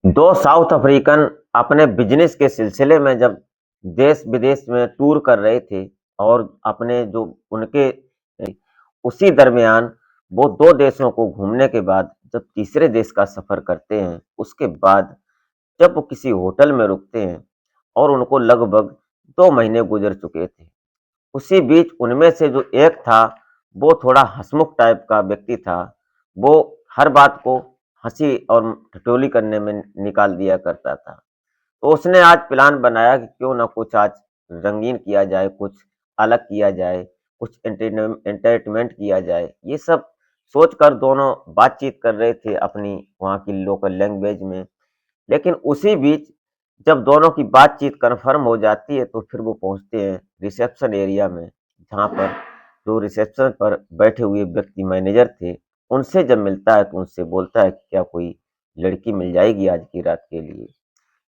दो south African अपने business के सिलसिले में जब देश-विदेश में टूर कर रहे थे और अपने जो उनके उसी दरमियान वो 2 देशों को घूमने के बाद जब तीसरे देश का सफ़र करते हैं, उसके बाद जब वो किसी होटल में रुकते हैं और उनको लगभग 2 महीने गुज़र चुके थे। उसी बीच उनमें से जो एक था, वो थोड़ा हँसमुख टाइप का व्यक्ति था। वो हर बात को हँसी और ठिठोली करने में निकाल दिया करता था। तो उसने आज प्लान बनाया कि क्यों ना कुछ आज रंगीन किया जाए, कुछ अलग किया जाए, कुछ एंटरटेनमेंट किया जाए। ये सब सोचकर दोनों बातचीत कर रहे थे अपनी वहाँ की लोकल लैंग्वेज में। लेकिन उसी बीच जब दोनों की बातचीत कन्फर्म हो जाती है, तो फिर वो पहुँचते हैं रिसेप्शन एरिया में, जहाँ पर जो रिसेप्शन पर बैठे हुए व्यक्ति मैनेजर थे, उनसे जब मिलता है तो उनसे बोलता है कि क्या कोई लड़की मिल जाएगी आज की रात के लिए?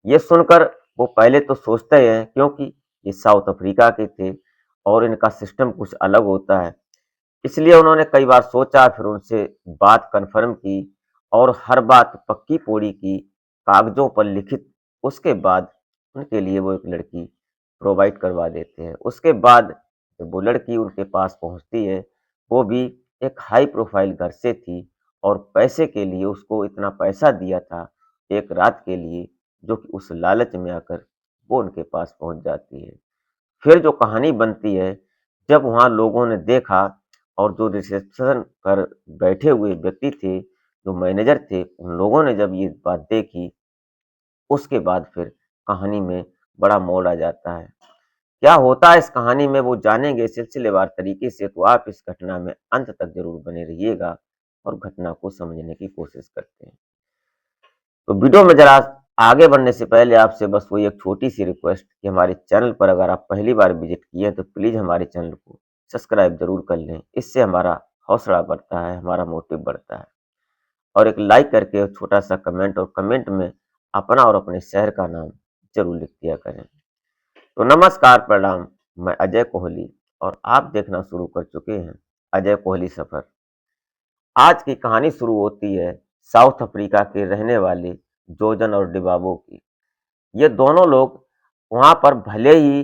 ये सुनकर वो पहले तो सोचते हैं, क्योंकि ये साउथ अफ्रीका के थे और इनका सिस्टम कुछ अलग होता है। इसलिए उन्होंने कई बार सोचा, फिर उनसे बात कन्फर्म की और हर बात पक्की-पूरी की, कागज़ों पर लिखित। उसके बाद उनके लिए वो एक लड़की प्रोवाइड करवा देते हैं। उसके बाद जब वो लड़की उनके पास पहुँचती है, वो भी एक हाई प्रोफ़ाइल घर से थी और पैसे के लिए उसको इतना पैसा दिया था, एक रात के लिए, जो कि उस लालच में आकर वो उनके पास पहुँच जाती है। फिर जो कहानी बनती है, जब वहाँ लोगों ने देखा और जो रिसेप्शन पर बैठे हुए व्यक्ति थे, जो मैनेजर थे, उन लोगों ने जब ये बात देखी, उसके बाद फिर कहानी में बड़ा मोड़ आ जाता है। क्या होता है इस कहानी में वो जानेंगे सिलसिलेवार तरीके से, तो आप इस घटना में अंत तक ज़रूर बने रहिएगा और घटना को समझने की कोशिश करते हैं। तो वीडियो में ज़रा आगे बढ़ने से पहले आपसे बस वही एक छोटी-सी रिक्वेस्ट कि हमारे चैनल पर अगर आप पहली बार विज़िट किए हैं, तो प्लीज़ हमारे चैनल को सब्सक्राइब ज़रूर कर लें। इससे हमारा हौसला बढ़ता है, हमारा मोटिव बढ़ता है। और एक लाइक करके छोटा-सा कमेंट और कमेंट में अपना और अपने शहर का नाम ज़रूर लिख दिया करें। तो नमस्कार, प्रणाम, मैं अजय कोहली और आप देखना शुरू कर चुके हैं अजय कोहली सफ़र। आज की कहानी शुरू होती है साउथ अफ्रीका के रहने वाले जोजन और डिबाबो की। ये दोनों लोग वहाँ पर भले ही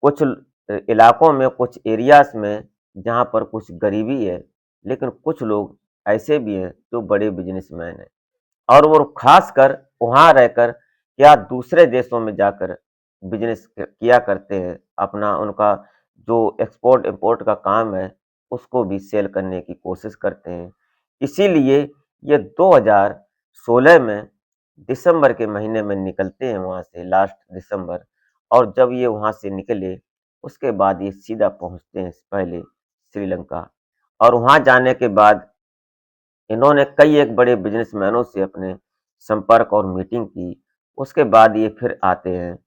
कुछ इलाकों में, कुछ एरियाज़ में जहाँ पर कुछ गरीबी है, लेकिन कुछ लोग ऐसे भी हैं जो बड़े बिज़नेसमैन हैं और वो ख़ासकर वहाँ रहकर या दूसरे देशों में जाकर बिज़नेस किया करते हैं। अपना उनका जो एक्सपोर्ट-इम्पोर्ट का काम है, उसको भी सेल करने की कोशिश करते हैं। इसीलिए ये 2016 में दिसंबर के महीने में निकलते हैं वहाँ से, लास्ट दिसंबर। और जब ये वहाँ से निकले, उसके बाद ये सीधा पहुँचते हैं पहले श्रीलंका और वहाँ जाने के बाद इन्होंने कई एक बड़े बिज़नेसमैनों से अपने संपर्क और मीटिंग की। उसके बाद ये फिर आते हैं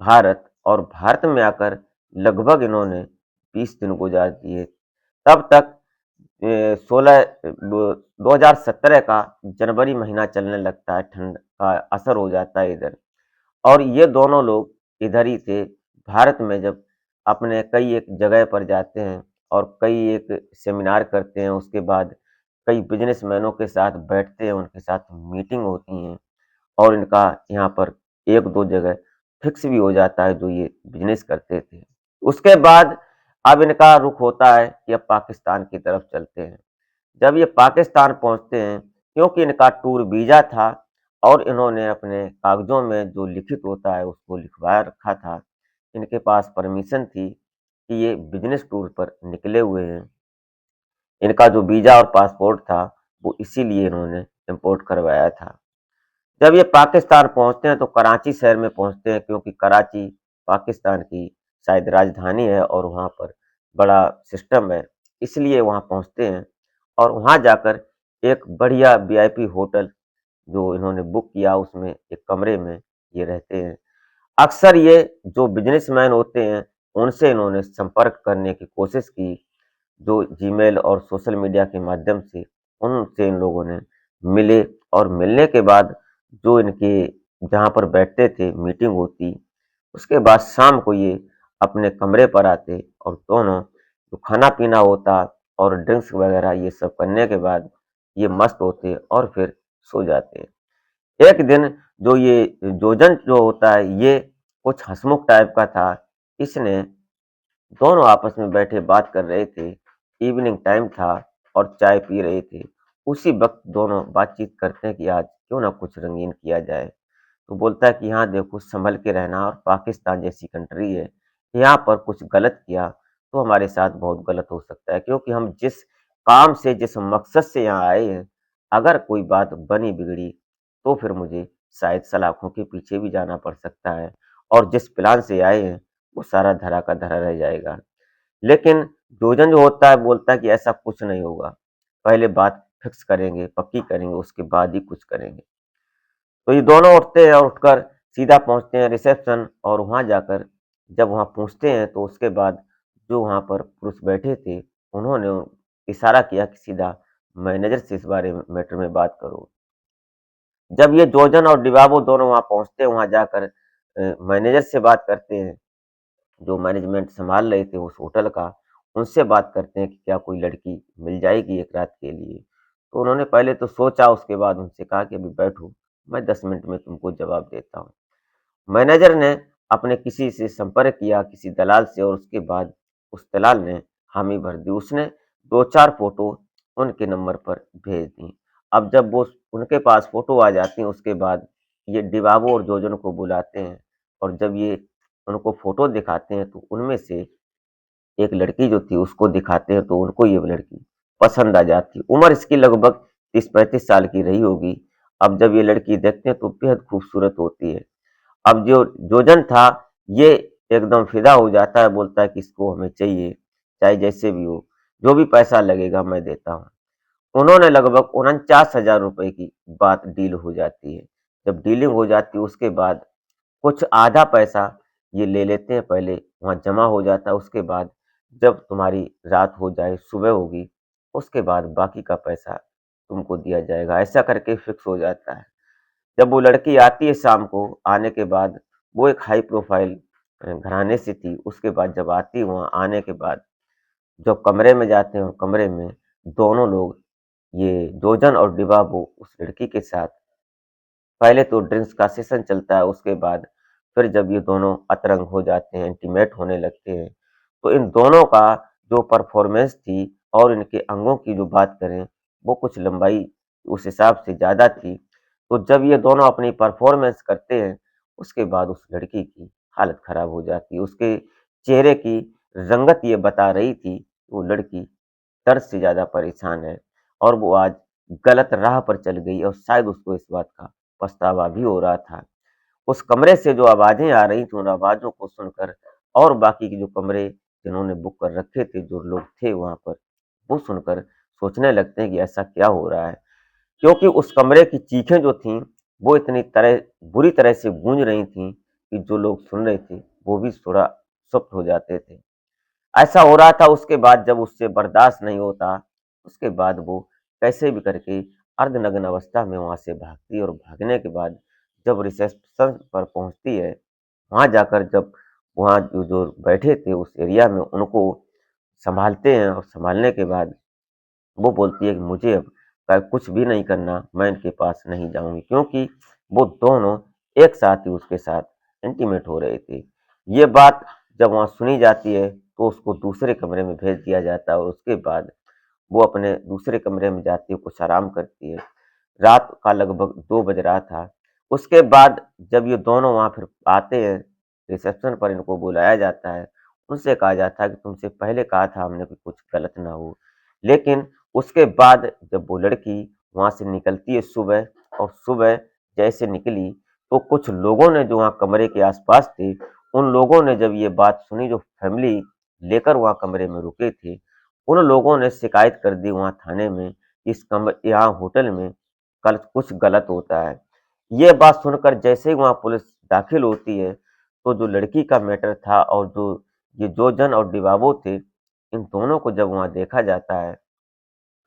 भारत और भारत में आकर लगभग इन्होंने 20 दिन गुज़ार दिए। तब तक 16 दो 2017 का जनवरी महीना चलने लगता है, ठंड का असर हो जाता है इधर और ये दोनों लोग इधर ही थे। भारत में जब अपने कई एक जगह पर जाते हैं और कई एक सेमिनार करते हैं, उसके बाद कई बिज़नेसमैनों के साथ बैठते हैं, उनके साथ मीटिंग होती हैं और इनका यहाँ पर 1-2 जगह फिक्स भी हो जाता है जो ये बिज़नेस करते थे। उसके बाद अब इनका रुख होता है कि अब पाकिस्तान की तरफ चलते हैं। जब ये पाकिस्तान पहुँचते हैं, क्योंकि इनका टूर वीज़ा था और इन्होंने अपने कागज़ों में जो लिखित होता है उसको लिखवा रखा था। इनके पास परमिशन थी कि ये बिज़नेस टूर पर निकले हुए हैं। इनका जो वीज़ा और पासपोर्ट था, वो इसीलिए इन्होंने इम्पोर्ट करवाया था। जब ये पाकिस्तान पहुँचते हैं तो कराची शहर में पहुँचते हैं, क्योंकि कराची पाकिस्तान की शायद राजधानी है और वहाँ पर बड़ा सिस्टम है, इसलिए वहाँ पहुँचते हैं और वहाँ जाकर एक बढ़िया वीआईपी होटल जो इन्होंने बुक किया, उसमें एक कमरे में ये रहते हैं। अक्सर ये जो बिज़नेसमैन होते हैं, उनसे इन्होंने संपर्क करने की कोशिश की, जो जीमेल और सोशल मीडिया के माध्यम से उनसे इन लोगों ने मिले और मिलने के बाद जो इनके जहाँ पर बैठते थे, मीटिंग होती, उसके बाद शाम को ये अपने कमरे पर आते और दोनों जो खाना-पीना होता और ड्रिंक्स वगैरह ये सब करने के बाद ये मस्त होते और फिर सो जाते। एक दिन जो ये जोजन जो होता है, ये कुछ हँसमुख टाइप का था। इसने दोनों आपस में बैठे बात कर रहे थे। इवनिंग टाइम था और चाय पी रहे थे। उसी वक़्त दोनों बातचीत करते हैं कि आज क्यों ना कुछ रंगीन किया जाए। तो बोलता है कि यहाँ देखो संभल के रहना, और पाकिस्तान जैसी कंट्री है, यहाँ पर कुछ गलत किया तो हमारे साथ बहुत गलत हो सकता है, क्योंकि हम जिस काम से, जिस मकसद से यहाँ आए हैं, अगर कोई बात बनी बिगड़ी तो फिर मुझे शायद सलाखों के पीछे भी जाना पड़ सकता है, और जिस प्लान से आए हैं वो सारा धरा का धरा रह जाएगा। लेकिन जोजन जो होता है बोलता है कि ऐसा कुछ नहीं होगा, पहले बात फिक्स करेंगे, पक्की करेंगे, उसके बाद ही कुछ करेंगे। तो ये दोनों उठते हैं और उठकर सीधा पहुंचते हैं रिसेप्शन, और वहां जाकर जब वहां पहुंचते हैं तो उसके बाद जो वहां पर पुरुष बैठे थे, उन्होंने इशारा किया कि सीधा मैनेजर से इस बारे में, मैटर में बात करो। जब ये जोजन और डिबाबो दोनों वहां पहुंचते हैं, वहां जाकर मैनेजर से बात करते हैं, जो मैनेजमेंट संभाल रहे थे उस होटल का, उनसे बात करते हैं कि क्या कोई लड़की मिल जाएगी एक रात के लिए। तो उन्होंने पहले तो सोचा, उसके बाद उनसे कहा कि अभी बैठो, मैं 10 मिनट में तुमको जवाब देता हूँ। मैनेजर ने अपने किसी से संपर्क किया, किसी दलाल से, और उसके बाद उस दलाल ने हामी भर दी। उसने दो चार फोटो उनके नंबर पर भेज दी। अब जब वो उनके पास फोटो आ जाती है, उसके बाद ये डिबाबो और जोजन को बुलाते हैं, और जब ये उनको फोटो दिखाते हैं तो उनमें से एक लड़की जो थी उसको दिखाते हैं, तो उनको ये लड़की पसंद आ जाती है। उम्र इसकी लगभग 30-35 साल की रही होगी। अब जब ये लड़की देखते हैं तो बेहद खूबसूरत होती है। अब जो जोजन था, ये एकदम फिदा हो जाता है, बोलता है कि इसको हमें चाहिए, चाहे जैसे भी हो, जो भी पैसा लगेगा मैं देता हूँ। उन्होंने लगभग 49,000 रुपए की बात डील हो जाती है। जब डीलिंग हो जाती है, उसके बाद कुछ आधा पैसा ये ले लेते हैं, पहले वहाँ जमा हो जाता है। उसके बाद जब तुम्हारी रात हो जाए, सुबह होगी, उसके बाद बाकी का पैसा तुमको दिया जाएगा, ऐसा करके फिक्स हो जाता है। जब वो लड़की आती है शाम को, आने के बाद वो एक हाई प्रोफाइल घराने से थी। उसके बाद जब आती है, वहाँ आने के बाद जब कमरे में जाते हैं, और कमरे में दोनों लोग, ये जोजन और डिबाबो उस लड़की के साथ पहले तो ड्रिंक्स का सेशन चलता है, उसके बाद फिर जब ये दोनों अतरंग हो जाते हैं, इंटीमेट होने लगते हैं, तो इन दोनों का जो परफॉर्मेंस थी और इनके अंगों की जो बात करें, वो कुछ लंबाई उस हिसाब से ज़्यादा थी। तो जब ये दोनों अपनी परफॉर्मेंस करते हैं, उसके बाद उस लड़की की हालत खराब हो जाती है। उसके चेहरे की रंगत ये बता रही थी, वो लड़की दर्द से ज़्यादा परेशान है, और वो आज गलत राह पर चल गई, और शायद उसको इस बात का पछतावा भी हो रहा था। उस कमरे से जो आवाज़ें आ रही थी, उन आवाज़ों को सुनकर और बाकी के जो कमरे जिन्होंने बुक कर रखे थे, जो लोग थे वहाँ पर, वो सुनकर सोचने लगते हैं कि ऐसा क्या हो रहा है? क्योंकि उस कमरे की चीखें जो थीं, वो इतनी तरह बुरी तरह से गूंज रही थीं कि जो लोग सुन रहे थे, वो भी थोड़ा सुक्त हो जाते थे। ऐसा हो रहा था। उसके बाद जब उससे बर्दाश्त नहीं होता, उसके बाद वो कैसे भी करके अर्धनग्न अवस्था में वहाँ से भागती है, और भागने के बाद जब रिसेप्शन पर पहुँचती है, वहाँ जाकर जब वहाँ जो जो बैठे थे उस एरिया में, उनको सँभालते हैं, और सँभालने के बाद वो बोलती है कि मुझे अब कुछ भी नहीं करना, मैं इनके पास नहीं जाऊँगी, क्योंकि वो दोनों एक साथ ही उसके साथ इंटीमेट हो रहे थे। ये बात जब वहाँ सुनी जाती है, तो उसको दूसरे कमरे में भेज दिया जाता है, और उसके बाद वो अपने दूसरे कमरे में जाती है, कुछ आराम करती है। रात का लगभग 2 बज रहा था। उसके बाद जब ये दोनों वहाँ फिर आते हैं, रिसेप्शन पर इनको बुलाया जाता है, उनसे कहा जाता है कि तुमसे पहले कहा था हमने कि कुछ गलत ना हो। लेकिन उसके बाद जब वो लड़की वहाँ से निकलती है सुबह, और सुबह जैसे निकली, तो कुछ लोगों ने जो वहाँ कमरे के आस-पास थे, उन लोगों ने जब ये बात सुनी, जो फैमिली लेकर वहाँ कमरे में रुके थे, उन लोगों ने शिकायत कर दी वहाँ थाने में, यहाँ होटल में कल कुछ गलत होता है। ये बात सुनकर जैसे ही वहाँ पुलिस दाखिल होती है, तो जो लड़की का मैटर था, और जो ये जोजन और डिबाबो थे, इन दोनों को जब वहाँ देखा जाता है,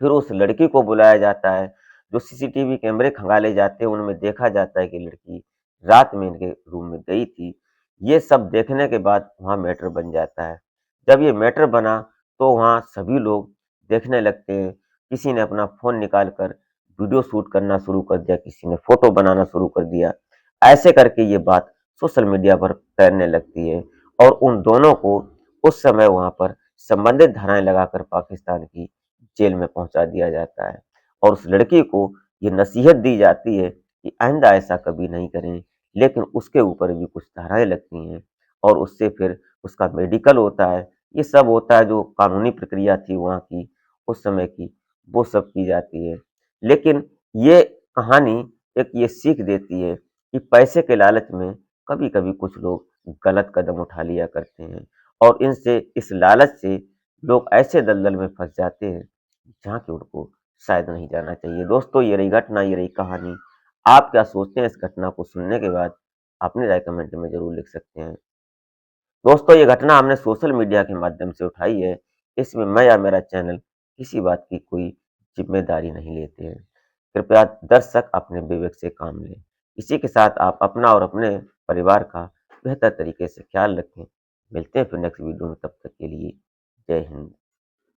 फिर उस लड़की को बुलाया जाता है। जो सीसीटीवी कैमरे खंगाले जाते हैं, उनमें देखा जाता है कि लड़की रात में इनके रूम में गई थी। ये सब देखने के बाद वहाँ मैटर बन जाता है। जब ये मैटर बना, तो वहाँ सभी लोग देखने लगते हैं। किसी ने अपना फ़ोन निकाल कर वीडियो शूट करना शुरू कर दिया, किसी ने फोटो बनाना शुरू कर दिया। ऐसे करके ये बात सोशल मीडिया पर फैलने लगती है और उन दोनों को उस समय वहां पर संबंधित धाराएं लगाकर पाकिस्तान की जेल में पहुंचा दिया जाता है और उस लड़की को ये नसीहत दी जाती है कि आइंदा ऐसा कभी नहीं करें, लेकिन उसके ऊपर भी कुछ धाराएं लगती हैं और उससे फिर उसका मेडिकल होता है। ये सब होता है, जो कानूनी प्रक्रिया थी वहाँ की उस समय की, वो सब की जाती है। लेकिन ये कहानी एक ये सीख देती है कि पैसे के लालच में कभी-कभी कुछ लोग गलत कदम उठा लिया करते हैं और इनसे इस लालच से लोग ऐसे दलदल में फँस जाते हैं, जहाँ कि उनको शायद नहीं जाना चाहिए। दोस्तों, ये रही घटना, ये रही कहानी। आप क्या सोचते हैं इस घटना को सुनने के बाद? अपनी राय कमेंट में ज़रूर लिख सकते हैं। दोस्तों, ये घटना हमने सोशल मीडिया के माध्यम से उठाई है। इसमें मैं या मेरा चैनल किसी बात की कोई ज़िम्मेदारी नहीं लेते हैं। कृपया दर्शक अपने विवेक से काम लें। इसी के साथ आप अपना और अपने परिवार का बेहतर तरीके से ख्याल रखें। मिलते हैं फिर नेक्स्ट वीडियो में, तब तक के लिए जय हिंद।